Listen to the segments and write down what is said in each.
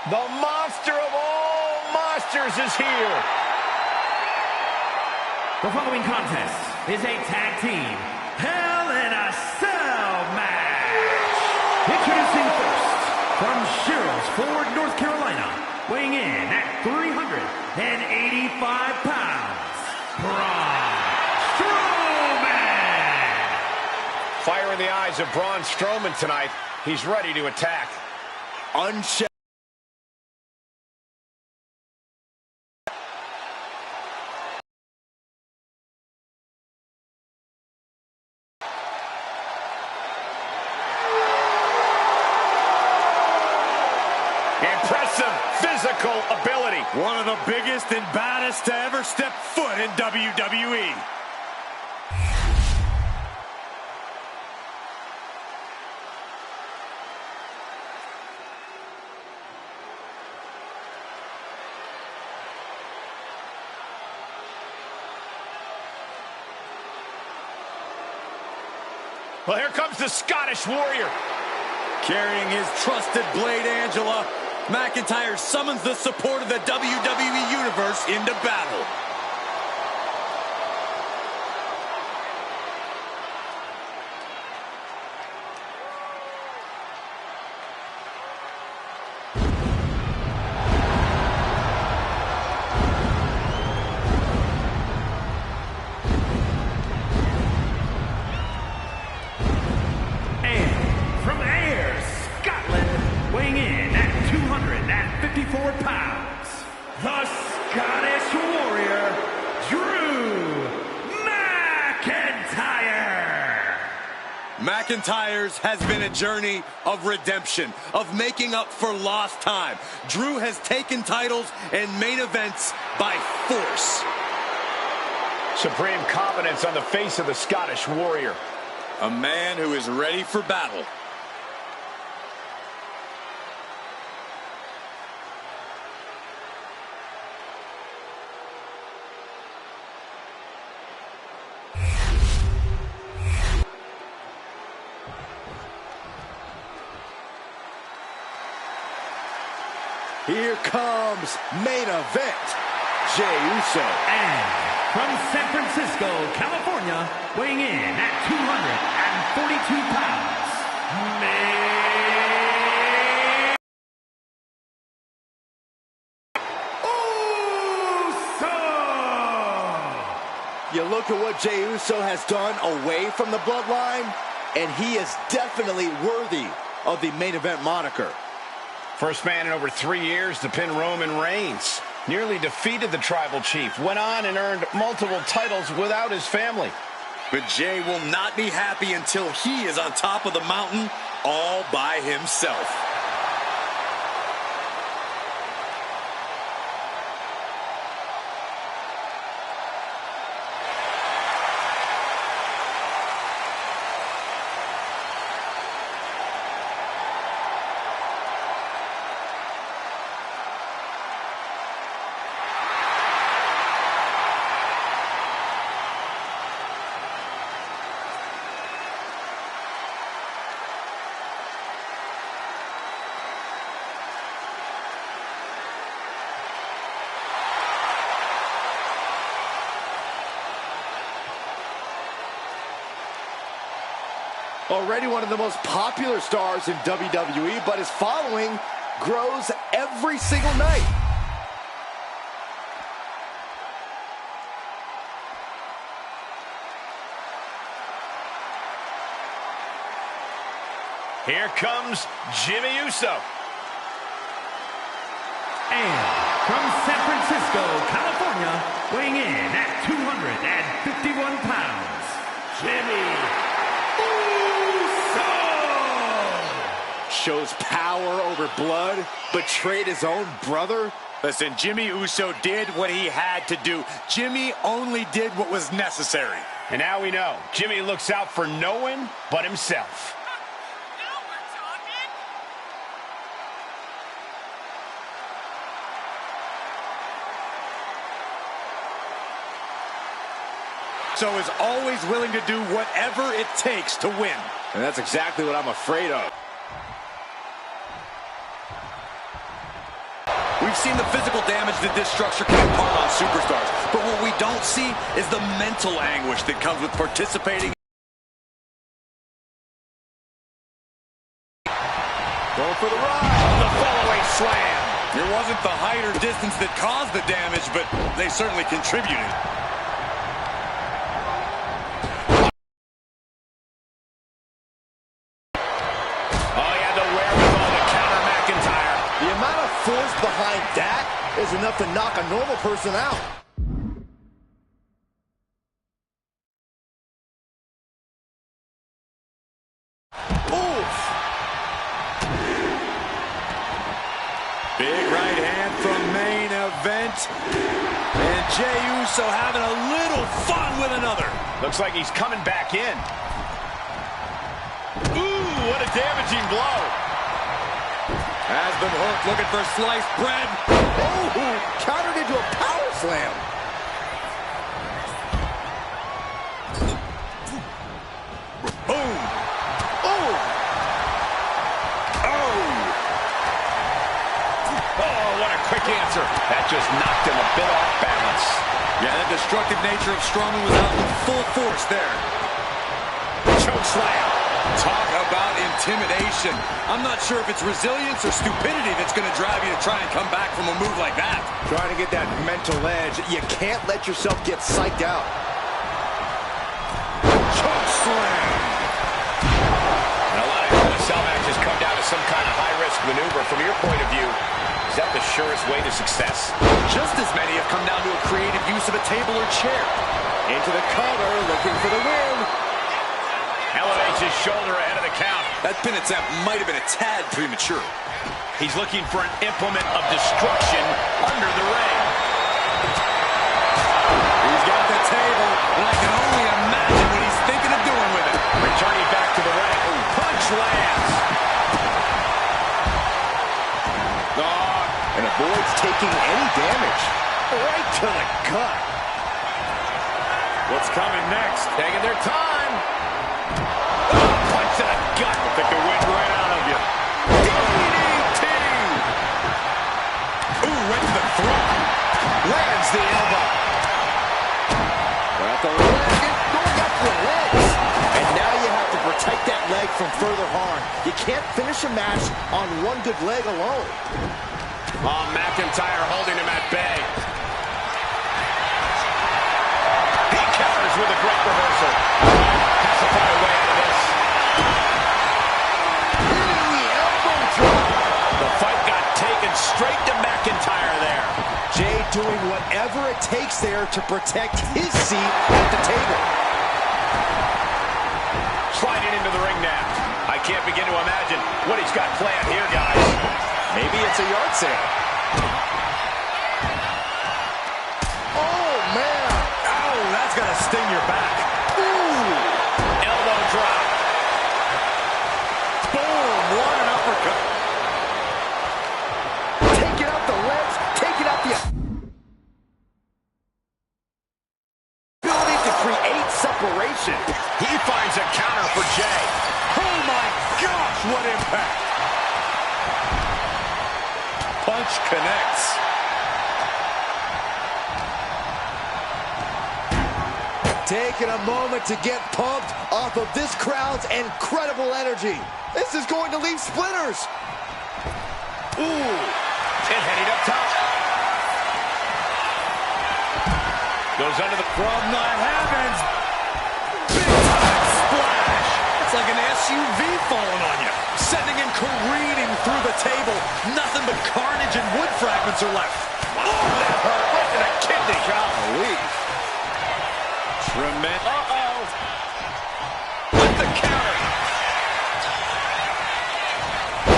The monster of all monsters is here. The following contest is a tag team Hell in a Cell match. Introducing first, from Sherrills Ford, North Carolina, weighing in at 385 pounds, Braun Strowman. Fire in the eyes of Braun Strowman tonight. He's ready to attack. Unchecked. Impressive physical ability. One of the biggest and baddest to ever step foot in WWE. Well, here comes the Scottish Warrior. Carrying his trusted blade, Angela, McIntyre summons the support of the WWE Universe into battle. Weighing in at 254 pounds, the Scottish Warrior, Drew McIntyre. McIntyre's has been a journey of redemption, of making up for lost time. Drew has taken titles and main events by force. Supreme confidence on the face of the Scottish Warrior. A man who is ready for battle. Here comes main event, Jey Uso. And from San Francisco, California, weighing in at 242 pounds, Uso! You look at what Jey Uso has done away from the bloodline, and he is definitely worthy of the main event moniker. First man in over 3 years to pin Roman Reigns. Nearly defeated the Tribal Chief. Went on and earned multiple titles without his family. But Jey will not be happy until he is on top of the mountain all by himself. Already one of the most popular stars in WWE, but his following grows every single night. Here comes Jimmy Uso. And from San Francisco, California, weighing in at 251 pounds, Jimmy shows power over blood, betrayed his own brother. Listen, Jimmy Uso did what he had to do. Jimmy only did what was necessary. And now we know, Jimmy looks out for no one but himself. Now we're talking. So is always willing to do whatever it takes to win. And that's exactly what I'm afraid of. We've seen the physical damage that this structure can impart on superstars, but what we don't see is the mental anguish that comes with participating. Going for the ride. The follow-away slam. It wasn't the height or distance that caused the damage, but they certainly contributed. Oh, he had the wherewithal to counter McIntyre. The amount of force behind that is enough to knock a normal person out. Oof. Big right hand from main event. And Jey Uso having a little fun with another. Looks like he's coming back in. Ooh, what a damaging blow. Has been hooked, looking for sliced bread. Oh, countered into a power slam. Boom. Oh. Oh, what a quick answer. That just knocked him a bit off balance. Yeah, that destructive nature of Strowman was out in full force there. Choke slam. Talk about intimidation. I'm not sure if it's resilience or stupidity that's going to drive you to try and come back from a move like that. Trying to get that mental edge. You can't let yourself get psyched out. Choke slam. And a lot of times the cell matches come down to some kind of high-risk maneuver. From your point of view, is that the surest way to success? Just as many have come down to a creative use of a table or chair. Into the cover, looking for the win. Elevates his shoulder ahead of the count. That pin attempt might have been a tad premature. He's looking for an implement of destruction under the ring. He's got the table, and I can only imagine what he's thinking of doing with it. Returning back to the ring. Punch lands. And avoids taking any damage. Right to the gut. What's coming next? Taking their time. Punch to the gut. Will take the wind right out of you. DDT. Ooh, right to the throat. Lands the elbow. Got the leg. Going up the legs. And now you have to protect that leg from further harm. You can't finish a match on one good leg alone. Oh, McIntyre holding him at bay. He counters with a great reversal. Has to find a way out of this. Hitting the elbow drop. The fight got taken straight to McIntyre there. Jey doing whatever it takes there to protect his seat at the table. Sliding into the ring now. I can't begin to imagine what he's got planned here, guys. Maybe it's a yard sale. Oh, man. Oh, that's going to sting your back. Ooh. Elbow drop. Boom, what an uppercut. Taking out the legs, taking out the ability to create separation. He finds a counter for Jey. Oh, my gosh, what impact. Punch connects. Taking a moment to get pumped off of this crowd's incredible energy. This is going to leave splinters. Ooh. And heading up top. Goes under the... From the heavens. Big time splash. It's like an SUV falling on you. Sending him careening through the table. Nothing but carnage and wood fragments are left. Oh, that hurt right to the kidney. Golly. Tremendous. Uh-oh. With the counter.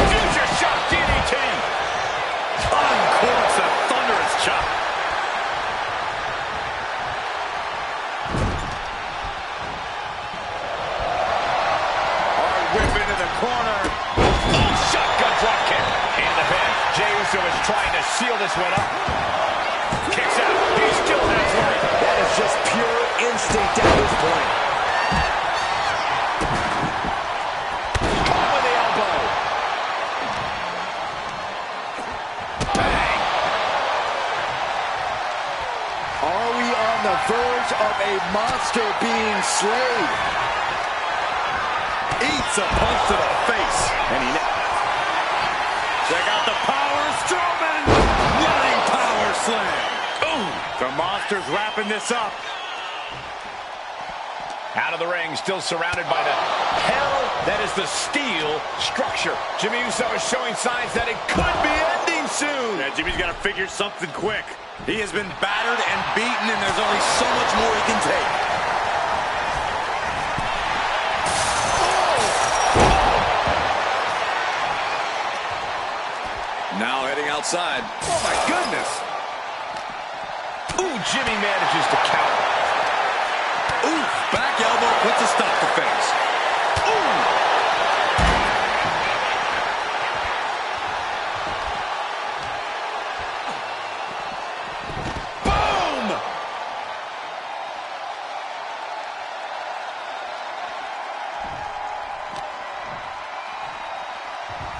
Future shot DDT. Uncorks a thunderous chop. Hard whip into the corner. Oh, shotgun drop kick. And the pin. Jey Uso is trying to seal this one up. Kicks out. He still has life. That is just pure instinct at this point. Caught with the elbow. Bang. verge of a monster being slayed. Eats a punch to the face. And he... Check out the power, Strowman! Running power slam. Ooh, the monster's wrapping this up. Out of the ring, still surrounded by the hell that is the steel structure. Jimmy Uso is showing signs that it could be ending soon. Yeah, Jimmy's got to figure something quick. He has been battered and beaten, and there's only so much more he can take. Now heading outside. Oh, my goodness. Ooh, Jimmy manages to counter. Ooh, back elbow puts a stop to face. Ooh. Boom!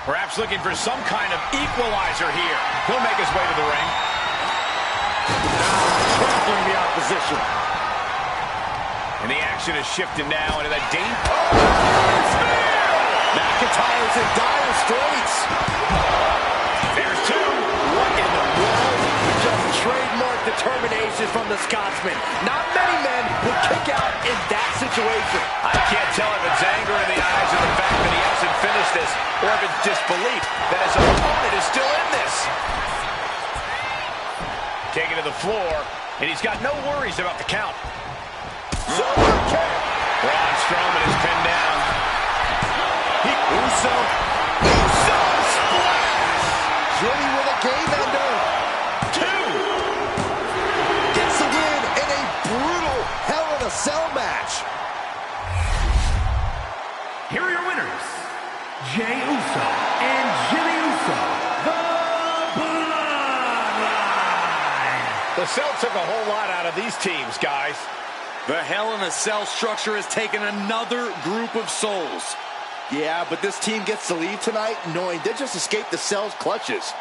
Perhaps looking for some kind of equalizer here. He'll make his way to the ring. Trampling the opposition. And the action is shifting now into that McIntyre's in dire straits. There's two. What in the world? Just trademark determination from the Scotsman. Not many men would kick out in that situation. I can't tell if it's anger in the eyes of the fact that he hasn't finished this, or if it's disbelief that his opponent is still in this. Taken to the floor, and he's got no worries about the count. Super kick. Braun Strowman is pinned down. Uso splash. Jimmy with a game ender. Two. Gets the win in a brutal Hell in a Cell match. Here are your winners, Jey Uso and Jimmy Uso, the Bloodline. The Cell took a whole lot out of these teams, guys. The Hell in a Cell structure has taken another group of souls. Yeah, but this team gets to leave tonight knowing they just escaped the Cell's clutches.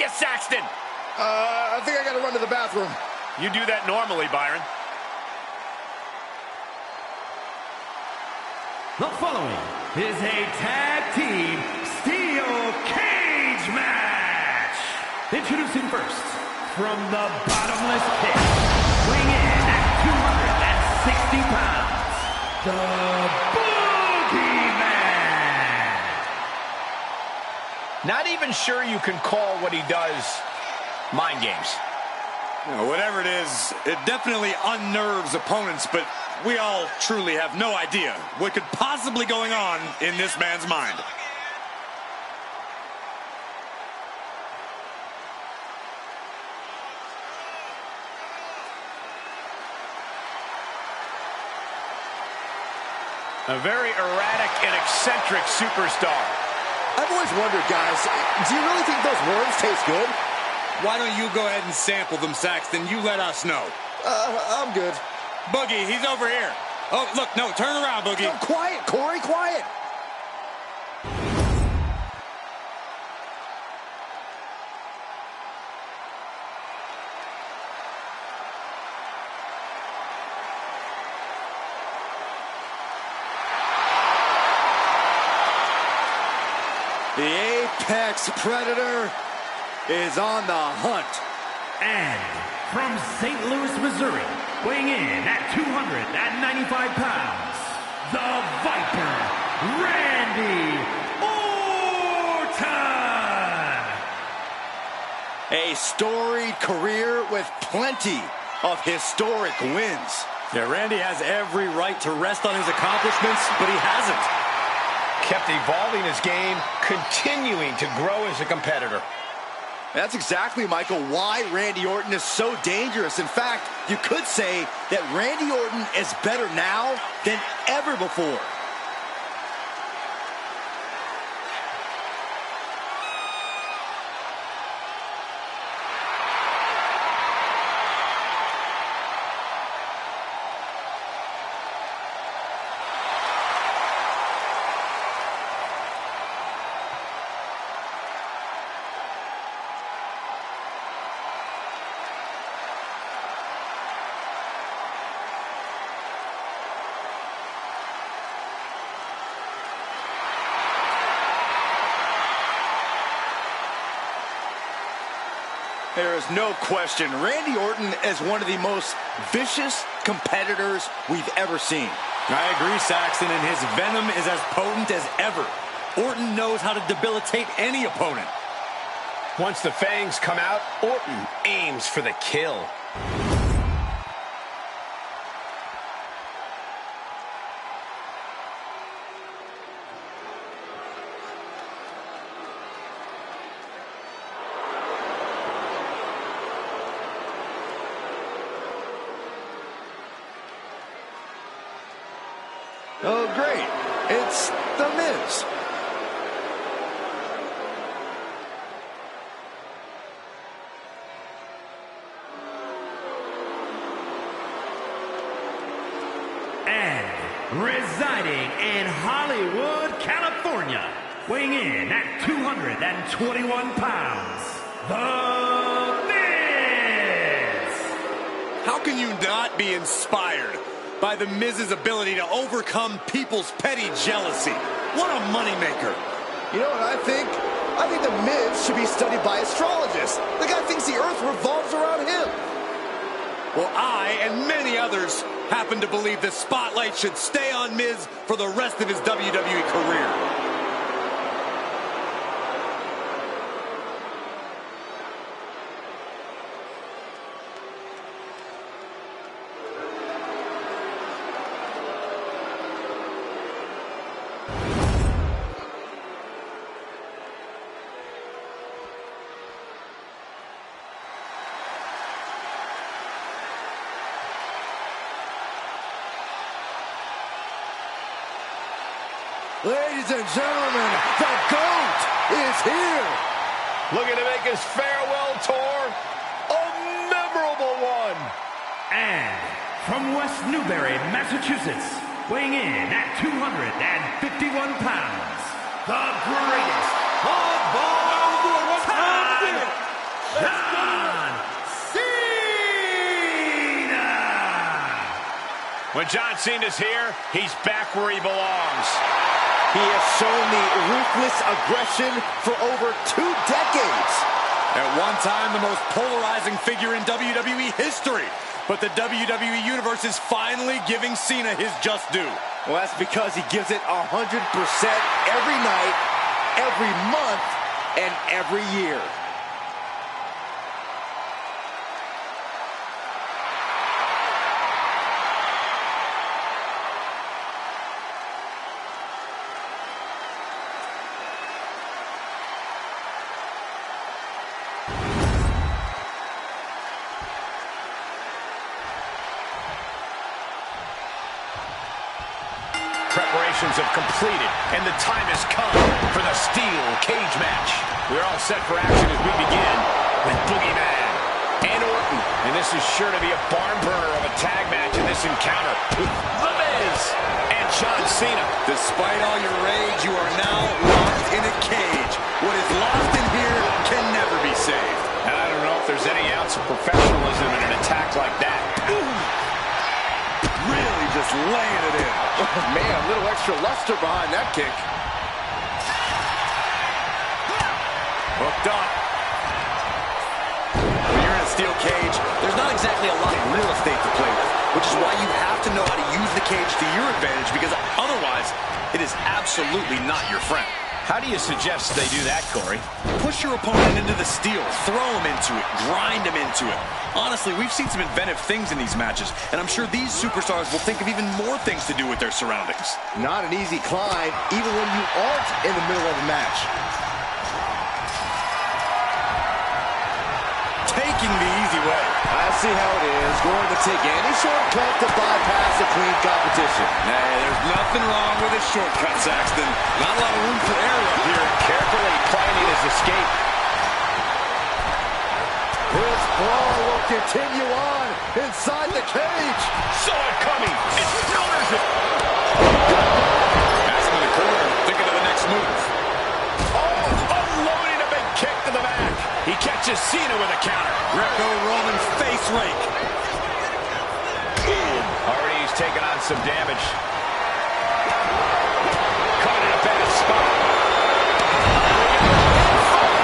of Saxton. I think I gotta run to the bathroom. You do that normally, Byron. The following is a tag team steel cage match. Introducing first, from the bottomless pit, weighing in at 260 pounds, the Boogeyman. Not even sure you can call what he does mind games. Whatever it is, it definitely unnerves opponents, but we all truly have no idea what could possibly going on in this man's mind. A very erratic and eccentric superstar. I've always wondered, guys, do you really think those worms taste good? Why don't you go ahead and sample them, Saxton? You let us know. I'm good. Boogie, he's over here. Oh, look, no, turn around, Boogie. No, quiet, Corey, quiet. The Apex Predator is on the hunt. And from St. Louis, Missouri, weighing in at 295 pounds, the Viper, Randy Orton. A storied career with plenty of historic wins. Yeah, Randy has every right to rest on his accomplishments, but he hasn't. Kept evolving his game, continuing to grow as a competitor. That's exactly, Michael, why Randy Orton is so dangerous. In fact, you could say that Randy Orton is better now than ever before. There is no question, Randy Orton is one of the most vicious competitors we've ever seen. I agree, Saxton, and his venom is as potent as ever. Orton knows how to debilitate any opponent. Once the fangs come out, Orton aims for the kill. Oh, great. It's The Miz. And residing in Hollywood, California, weighing in at 221 pounds, The Miz! How can you not be inspired by The Miz's ability to overcome people's petty jealousy? What a moneymaker. You know what I think? I think The Miz should be studied by astrologists. The guy thinks the earth revolves around him. Well, I and many others happen to believe the spotlight should stay on Miz for the rest of his WWE career. Ladies and gentlemen, the GOAT is here. Looking to make his farewell tour a memorable one. And from West Newbury, Massachusetts, weighing in at 251 pounds, the greatest of all time, John Cena! When John Cena's here, he's back where he belongs. He has shown the ruthless aggression for over 2 decades. At one time, the most polarizing figure in WWE history. But the WWE Universe is finally giving Cena his just due. Well, that's because he gives it 100% every night, every month, and every year. Preparations have completed, and the time has come for the steel cage match. We're all set for action as we begin with Boogeyman and Orton. And this is sure to be a barn burner of a tag match in this encounter with The Miz and John Cena. Despite all your rage, you are now locked in a cage. What is lost in here can never be saved. And I don't know if there's any ounce of professionalism in an attack like that. Really just laying it in. Man, a little extra luster behind that kick. Hooked up. When you're in a steel cage, there's not exactly a lot of real estate to play with, which is why you have to know how to use the cage to your advantage, because otherwise, it is absolutely not your friend. How do you suggest they do that, Corey? Push your opponent into the steel, throw him into it, grind him into it. Honestly, we've seen some inventive things in these matches, and I'm sure these superstars will think of even more things to do with their surroundings. Not an easy climb, even when you aren't in the middle of a match. Taking the easy way. I see how it is. Going to take any shortcut to bypass a clean competition. Hey, there's nothing wrong with a shortcut, Saxton. Not a lot of room for error up here. Carefully planning his escape. This brawl will continue on inside the cage. Saw it coming and counters it. Pass him in the corner, thinking of the next move. Oh, unloading a big kick to the back. He catches Cena with a counter. Greco-Roman face rake. Already he's taken on some damage. Caught in a bad spot.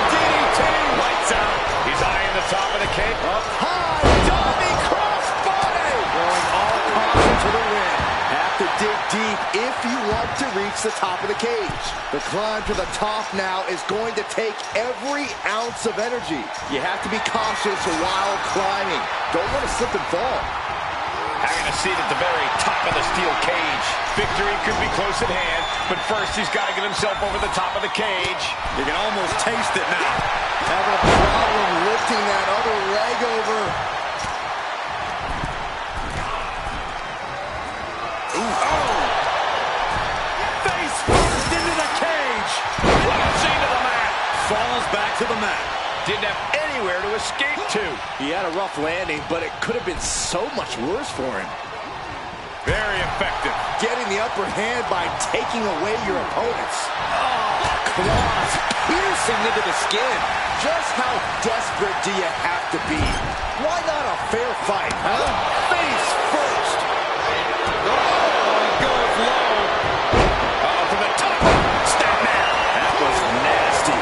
DDT. Lights out. He's eyeing the top of the cake. Up high, diving crossbody. Going all caution to the win. Have to dig deep if you want to reach the top of the cage. The climb to the top now is going to take every ounce of energy. You have to be cautious while climbing. Don't want to slip and fall. Having a seat at the very top of the steel cage. Victory could be close at hand, but first he's got to get himself over the top of the cage. You can almost taste it now. Having a problem lifting that other leg over. Face first into the cage. Launching to the mat. Falls back to the mat. Didn't have anywhere to escape to. He had a rough landing, but it could have been so much worse for him. Very effective. Getting the upper hand by taking away your opponents. Claws piercing into the skin. Just how desperate do you have to be? Why not a fair fight, huh? Face first. Oh, goes low. From the top. Step now. That was nasty.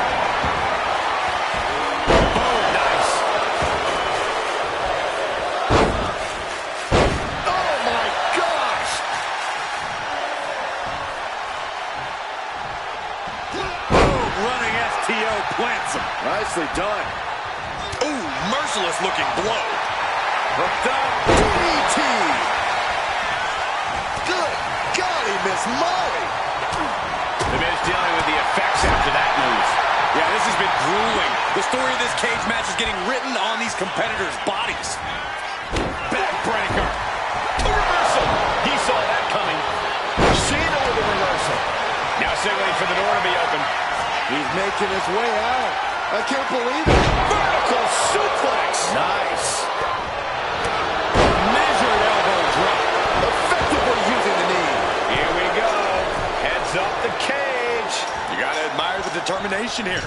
Oh, nice. Oh, my gosh. Boom, running STO plants him. Nicely done. Ooh, merciless looking blow. Hooked up. DDT. Good golly, Miss Molly. The Miz dealing with the effects after that move. Yeah, this has been grueling. The story of this cage match is getting written on these competitors' bodies. Backbreaker. A reversal. He saw that coming. Cena with a reversal. Now signaling for the door to be open. He's making his way out. I can't believe it. Vertical suplex. Nice. Measured elbow drop. Effectively using the knee. Here we go. Heads up the cage. You gotta admire the determination here.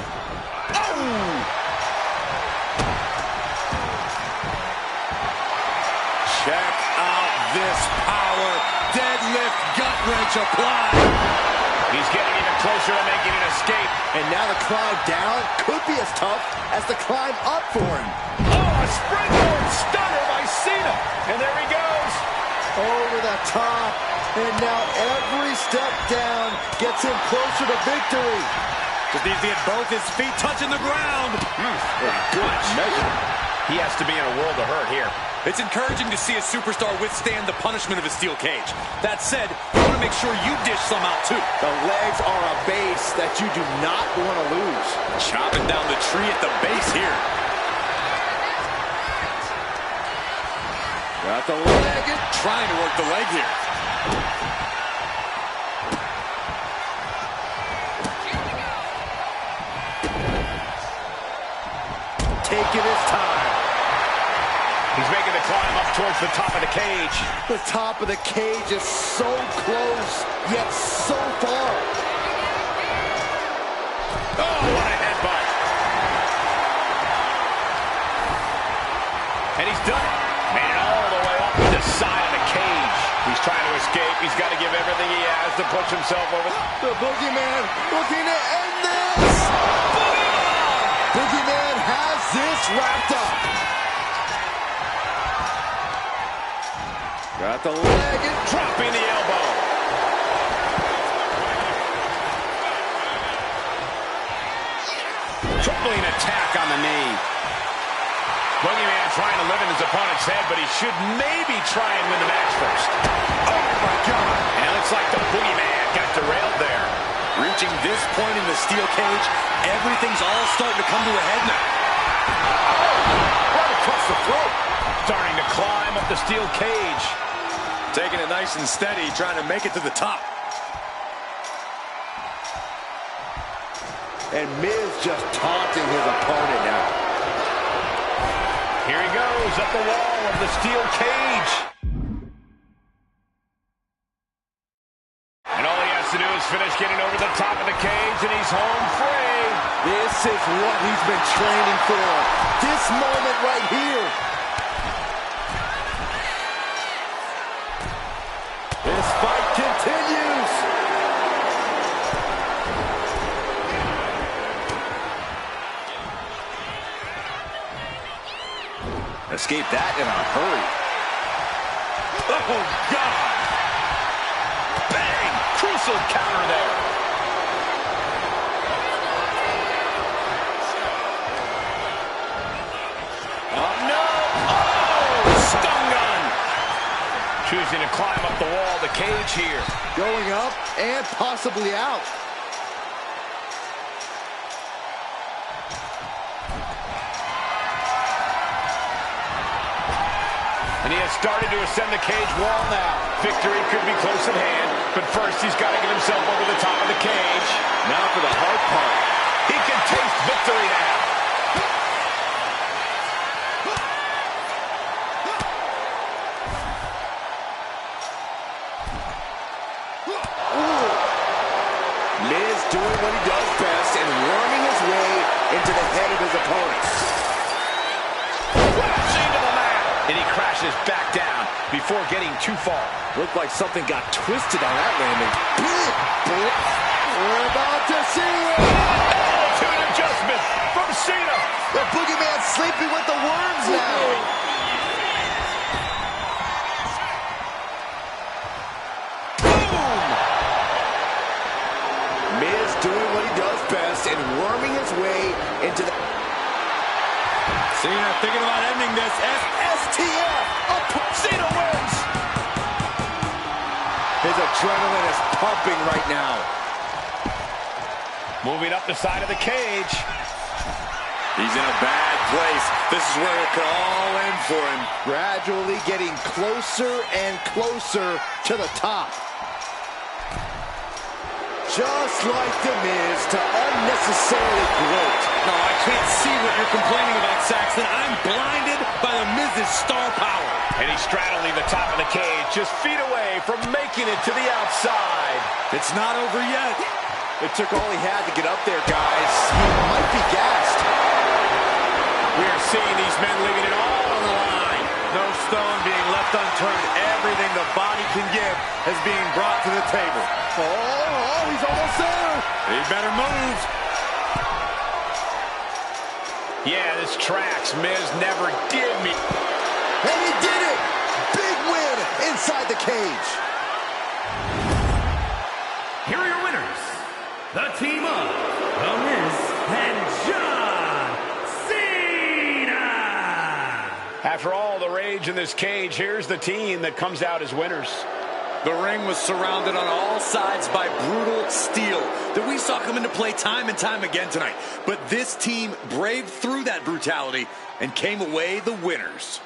Oh! this power. Deadlift gut wrench applied. He's getting even closer to making an escape. And now the climb down could be as tough as the climb up for him. Oh, a springboard stunner by Cena. And there he goes. Over the top. And now every step down gets him closer to victory. Just needs to get both his feet touching the ground. Good measure. He has to be in a world of hurt here. It's encouraging to see a superstar withstand the punishment of a steel cage. That said, you want to make sure you dish some out too. The legs are a base that you do not want to lose. Chopping down the tree at the base here. Got the leg. Trying to work the leg here. Taking his time. He's making the climb up towards the top of the cage. The top of the cage is so close, yet so far. Oh, what a headbutt. And he's done it. Made it all the way up to the side of the cage. He's trying to escape. He's got to give everything he has to push himself over. The Boogeyman looking to end this. Boogeyman has this wrapped up. Got the leg and Dropping the elbow. Tripling attack on the knee. Boogeyman trying to live in his opponent's head, but he should maybe try and win the match first. Oh, my God. And it looks like the Boogeyman got derailed there. Reaching this point in the steel cage, everything's all starting to come to a head now. Right across the throat. Starting to climb up the steel cage. Taking it nice and steady, trying to make it to the top. And Miz just taunting his opponent now. Here he goes up the wall of the steel cage. And all he has to do is finish getting over the top of the cage, and he's home free. This is what he's been training for. This moment right here. This fight continues. Escape that in a hurry. Oh, God. Bang! Crucial counter there. Oh, no! Oh! Stun gun! Choosing to climb up the wall of the cage here. Going up and possibly out. And he has started to ascend the cage wall now. Victory could be close at hand, but first he's got to get himself over the top of the cage. Now for the hard part. He can taste victory now. Miz doing what he does best and worming his way into the head of his opponent. Crashing to the mat. And he crashes back down before getting too far. Looked like something got twisted on that landing. We're about to see it. Oh, to an adjustment from Cena. The Boogeyman sleeping with the worms now. Boom! Miz doing what he does best and worming his way into the... Cena thinking about ending this. STF! Cena wins. His adrenaline is pumping right now. Moving up the side of the cage. He's in a bad place. This is where it could all end for him. Gradually getting closer and closer to the top. Just like The Miz to unnecessarily gloat. No, I can't see what you're complaining about, Saxton. I'm blinded by The Miz's star power. And he's straddling the top of the cage, just feet away from making it to the outside. It's not over yet. It took all he had to get up there, guys. He might be gassed. We are seeing these men leaving it all on the line. No stone being left unturned. Everything a body can give is being brought to the table. Oh, he's almost there. He better move. Yeah, this tracks. Miz never did me. And he did it! Big win inside the cage. Here are your winners, the team of The Miz and John Cena. After all the rage in this cage, here's the team that comes out as winners. The ring was surrounded on all sides by brutal steel that we saw come into play time and time again tonight. But this team braved through that brutality and came away the winners.